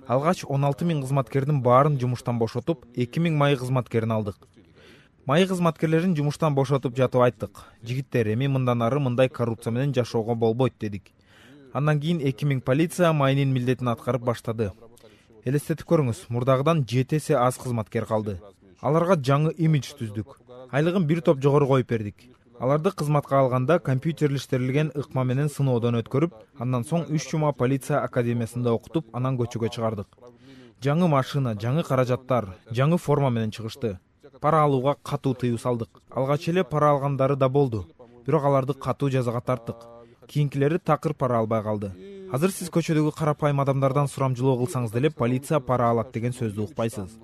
Алгач 16 000 кызматкердин баарын жумуштан бошотуп, 2 000 майы кызматкерин алдык. Майы кызматкерлерин жумуштан бошотуп жатып айттык. Жигиттер, эми мындан ары мындай коррупция менен жашоого болбойт дедик. Андан кийин 2 000 полиция майынын милдетин аткарып баштады. Элестетип көрүңүз, мурдагыдан 7 эсе аз кызматкер калды. Аларга жаңы имидж түздүк. Айлыгын бир топ жогору коюп бердик. Аларды кызматка алганда компьютерлештирилген ыкма менен сыноодон өткөрүп, андан соң 3 жума полиция академиясында окутуп, анан көчөгө чыгардык. Жаңы машина, жаңы каражаттар, жаңы форма менен чыгышты. Пара алууга катуу тыюу салдык. Алгач эле пара алгандары да болду, бирок аларды катуу жазага тарттык. Кийинкилери такыр пара албай калды. Азыр сиз көчөдөгү карапайым адамдардан сурамжылоо кылсаңыз деле полиция пара алат деген сөздү укпайсыз.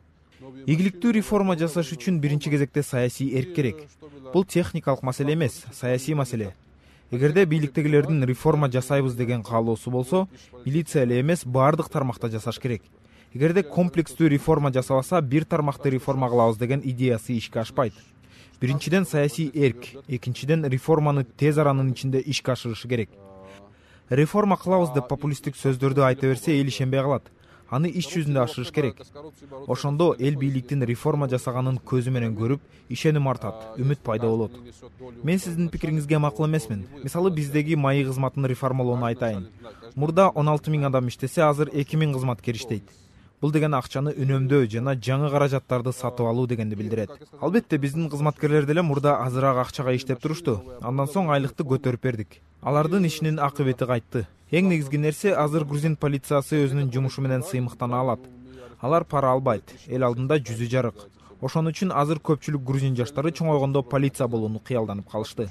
Игиликтүү реформа жасаш үчүн биринчи кезекте саясий эрк керек. Бул техникалык маселе эмес, саясий маселе. Эгерде бийликтегилердин реформа жасайбыз деген каалоосу болсо, милиция эле эмес, баардык тармакта жасаш керек. Эгерде комплекстүү реформа жасабаса, бир тармакты реформа кылабыз деген идеясы ишке ашпайт. Биринчиден саясий эрк, экинчиден реформаны тез аранын ичинде ишке ашырышы керек. Реформа кылабыз деп популисттик сөздөрдү айта берсе, эл ишенбей калат. Аны иш жүзүндө ашырыш керек. Ошондо эл бийликтин реформа жасаганын көзү менен көрүп, ишеним артат, үмүт пайда болот. Мен сиздин пикириңизге макул эмесмин. Мисалы, биздеги майы кызматын реформалоону айтайын. Мурда 16 000 адам иштесе, азыр 2 000 кызматкер иштейт. Бул деген акчаны үнөмдөө жана жаңы каражаттарды сатып алуу дегенди билдирет. Албетте, биздин кызматкерлер деле мурда азыраак акчага иштеп турушту. Андан соң айлыкты көтөрүп бердик. Алардын ишинин акыбети кайтты. Эң негизги нерсе, азыр грузин полициясы өзүнүн жумушу менен сыймыктана алат. Алар пара албайт, эл алдында жүзү жарык. Ошон үчүн азыр көпчүлүк грузин жаштары чоңойгондо полиция болууну кыялданып калышты.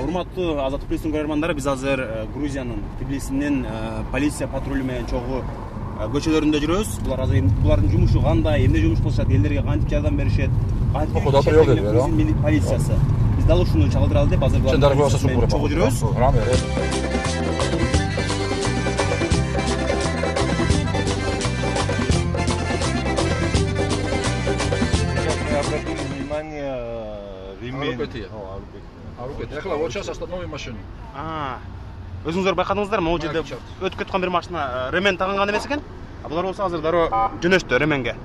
Урматтуу Азаттык пресстин көрөрмандары, биз азыр Грузиянын Тбилисинин полиция патрулю менен чогуу көчөлөрүндө жүрөбүз. Булардын жумушу кандай, эмне жумуш кылышат, элдерге кантип жардам беришет, грузин полициясы. Биз дал ушуну чагылдыралы деп азыр чогуу жүрөбүз. Ехала вот сейчас остановим машину. Өзүңүздөр байкадыңыздар, могу жерде өтүп кеткен бир машина ремен тагынган эмес экен. Булар болсо азыр дароо жөнөштү ременге.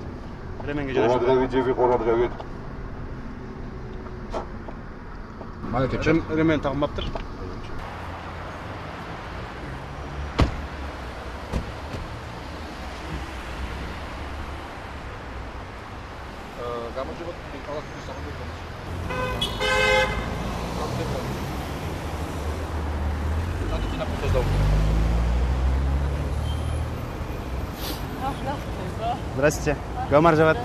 Ременге жөнөштү. Ремен тагынбаптыр. Здравствуйте. Гомар живет.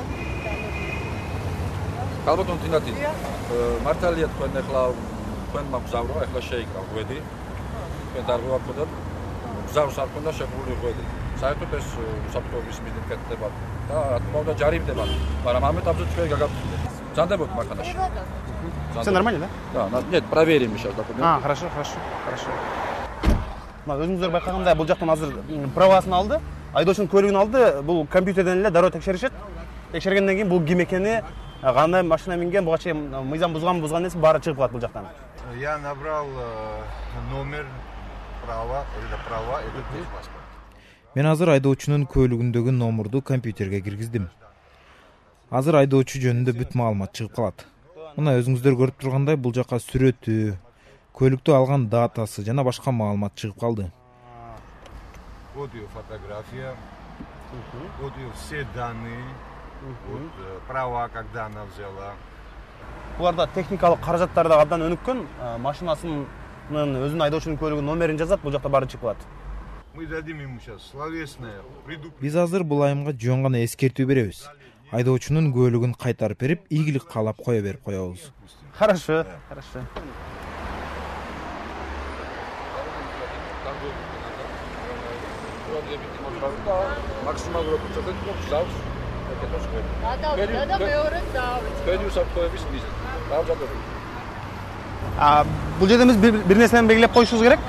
Kalbotun tinati. Martaliet თქვენ ახლა თქვენ მაგზავრო, ახლა შეიკრა ღვედი. თქვენ დარღვევა გქონდათ. გზავს არ ქონდა შეღული ღვედი. საერთოდ ეს უსაფრთხოების მიზნით კეთდება და რა თქმა უნდა ჯარიმდება. მაგრამ ამ ეტაპზე ჩვენ გაგაფრთხილეთ. Занდებოდ მანქანაში. Все нормально, да? Да, нет, проверим сейчас документы. Хорошо. Өзүңүздөр байкагандай, бул жактан азыр правасын алды. Айдоочунун көлүгүн алды. Бул компьютерден эле дароо текшеришет. Текшергенден кийин бул ким экени, кандай машина минген, буга чейин мыйзам бузган эмес, баары чыгып калат бул жактан. Я набрал номер права, это техпаспорт. Мен азыр айдоочунун көлүгүндөгү номурду компьютерге киргиздим. Азыр айдоочу жөнүндө бүт маалымат чыгып калат. Мына өзүңүздөр көрүп тургандай, бул жака сүрөтү, көлүктү алган датасы жана башка маалымат чыгып калды. Вот ее фотография, вот ее все данные, вот права, когда она взяла. Буларда техникалык каражаттар да абдан өнүккөн, машинасынын өзүнүн айдоочунун көлүгүнүн номерин жазат, бул жакта баары чыгып калат. Мы дадим ему сейчас словесное предупреждение. Биз азыр бул айымга жөн гана эскертүү беребиз. Айдоочунун күбөлүгүн кайтарып берип, ийгилик каалап кое берип коебуз. Хорошо. Максималურად უწევთ გზავს. და მეორედ დავით. Თქვენი უსაფრთხოების მიზეზი. დავჯერდები. Бул жерде биз бир нерсени белгилеп коюшубуз керек.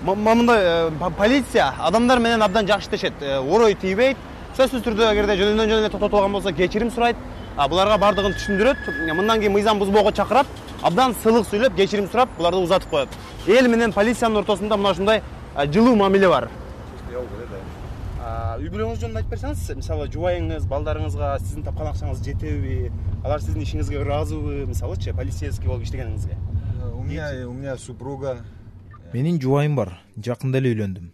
Мында полиция адамдар менен абдан жакшы иштешет. Орой тийбейт. Сөзсүз түрдө эгерде жөнүнөн эле токтотулган болсо кечирим сурайт. Буларга бардыгын түшүндүрөт. Мындан кийин мыйзам бузбоого чакырат. Абдан сылык сүйлөп, кечирим сурап, буларды узатып коет. Эл менен полициянын ортосунда мына ушундай жылуу мамиле бар. Үй бүлөңүз жөнүндө айтып берсеңиз, мисалы жубайыңыз, балдарыңызга сиздин тапкан акчаңыз жетеби? Алар сиздин ишиңизге ыраазыбы, мисалычы, полицейский болуп иштегениңизге? У меня супруга. Менин жубайым бар, жакында эле үйлөндүм.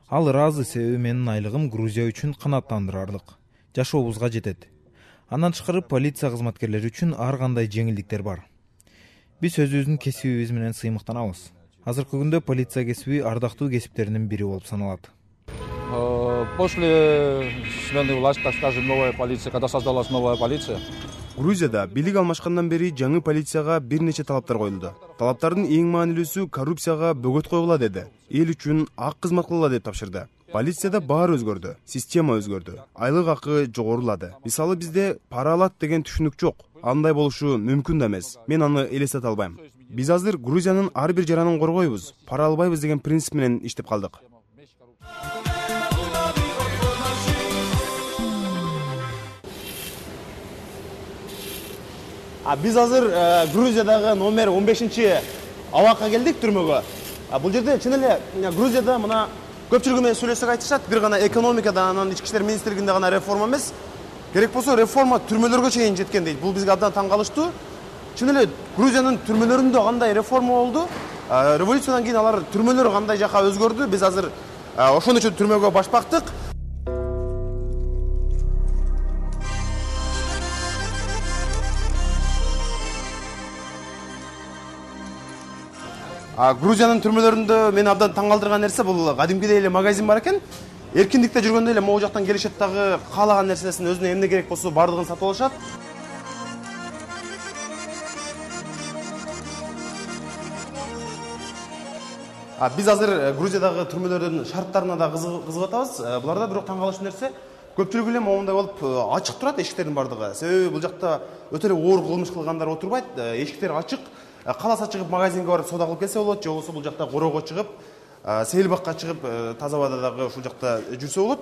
Ал ыраазы, себеби менин айлыгым Грузия үчүн канааттандырарлык. Жашообузга жетет. Андан тышкары полиция кызматкерлери үчүн ар кандай жеңилдиктер бар. Биз өзүбүздүн кесибибиз менен сыймыктанабыз. Азыркы күндө полиция кесиби ардактуу кесиптердин бири болуп саналат. После смены власти, так скажем, новая полиция, когда создалась новая полиция. Грузияда бийлик алмашкандан бери жаңы полицияга бир нече талаптар коюлду. Талаптардын эң маанилүүсү коррупцияга бөгөт койгула деди. Эл үчүн ак кызмат кылгыла деп тапшырды. Полицияда баары өзгөрдү, система өзгөрдү, айлык акы жогорулады. Мисалы бизде пара алат деген түшүнүк жок. Андай болушу мүмкүн да эмес. Мен аны элестете албайм. Биз азыр Грузиянын ар бир жаранын коргойбуз, пара албайбыз деген принцип менен иштеп калдык. Биз азыр Грузиядагы номер 15-чи абакка келдик түрмөгө. Бул жерде чын эле Грузияда мына көпчүлүгү менен сүйлөшсөк айтышат, бир гана экономикада, анан ички иштер министрлигинде гана реформа эмес. Керек болсо реформа түрмөлөргө чейин жеткен дейт. Бул бизге абдан таң калыштуу. Чын эле Грузиянын түрмөлөрүндө кандай реформа болду? Революциядан кийин алар түрмөлөр кандай жака өзгөрдү? Биз азыр ошон үчүн түрмөгө баш бактык. Грузиянын түрмөлөрүндө мени абдан таң калтырган нерсе бул кадимкидей эле магазин бар экен. Эркиндикте жүргөндө эле могу жактан келишет дагы каалаган нерсесин өзүнө эмне керек болсо бардыгын сатып алышат. Биз азыр Грузиядагы түрмөлөрдүн шарттарына да кызыгып атабыз. Буларда бирок таң калыштуу нерсе көпчүлүгү эле момундай болуп ачык турат эшиктердин бардыгы. Себеби бул жакта өтө эле оор кылмыш кылгандар отурбайт. Эшиктер ачык. Каласа чыгып магазинге барып соода кылып келсе болот, же болбосо бул жакта корого чыгып, сейилбакка чыгып, таза абадагы ушул жакта жүрсө болот.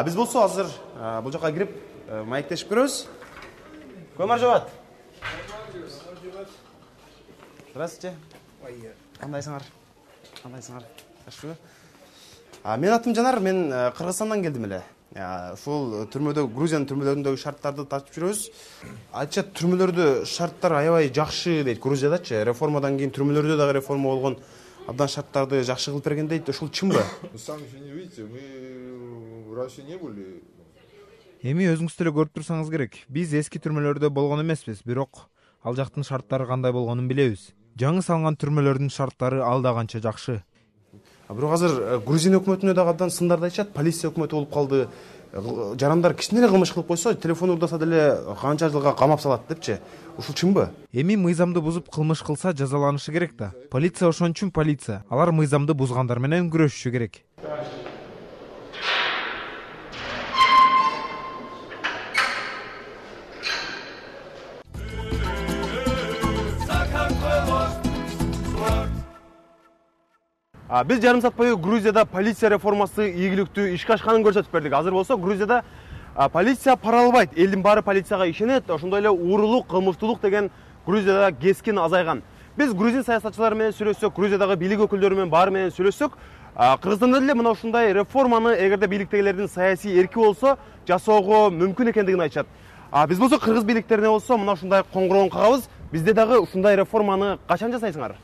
Биз болсо азыр бул жакка кирип маектешип көрөбүз. Көмөр жабат. Здравствуйте. Кандайсыңар? Жакшыбы? Мен атым Жанар, мен Кыргызстандан келдим эле. Ушул түрмөдө Грузиянын түрмөлөрүндөгү шарттарды тартып жүрөбүз. Айтча түрмөлөрдө шарттар аябай жакшы дейт Грузиядачы. Реформадан кийин түрмөлөрдө дагы реформа болгон, абдан шарттарды жакшы кылып берген дейт. Ушул чынбы? Сами же не видите, мы в России не были. Эми өзүңүз деле көрүп турсаңыз керек. Биз эски түрмөлөрдө болгон эмеспиз, бирок ал жактын шарттары кандай болгонун билебиз. Жаңы салган түрмөлөрдүн шарттары алда канча жакшы. Бирок азыр Грузия өкмөтүнө дагы абдан сындарды айтышат. Полиция өкмөтү болуп калды. Жарандар кичине эле кылмыш кылып койсо, телефон урдаса деле канча жылга камап салат депчи. Ушул чынбы? Эми мыйзамды бузуп кылмыш кылса жазаланышы керек да. Полиция ошон үчүн полиция. Алар мыйзамды бузгандар менен күрөшүшү керек. Биз жарым саат бою Грузияда полиция реформасы ийгиликтүү ишке ашканын көрсөтүп бердик. Азыр болсо Грузияда полиция пара албайт. Элдин баары полицияга ишенет. Ошондой эле уурулук, кылмыштуулук деген Грузияда кескин азайган. Биз грузин саясатчылары менен сүйлөшсөк, Грузиядагы бийлик өкүлдөрү менен баары менен сүйлөшсөк, Кыргызстанда деле мына ушундай реформаны эгерде бийликтегилердин саясий эрки болсо жасоого мүмкүн экендигин айтышат. Биз болсо кыргыз бийликтерине болсо мына ушундай коңгуроон кагабыз. Бизде дагы ушундай реформаны качан жасайсыңар?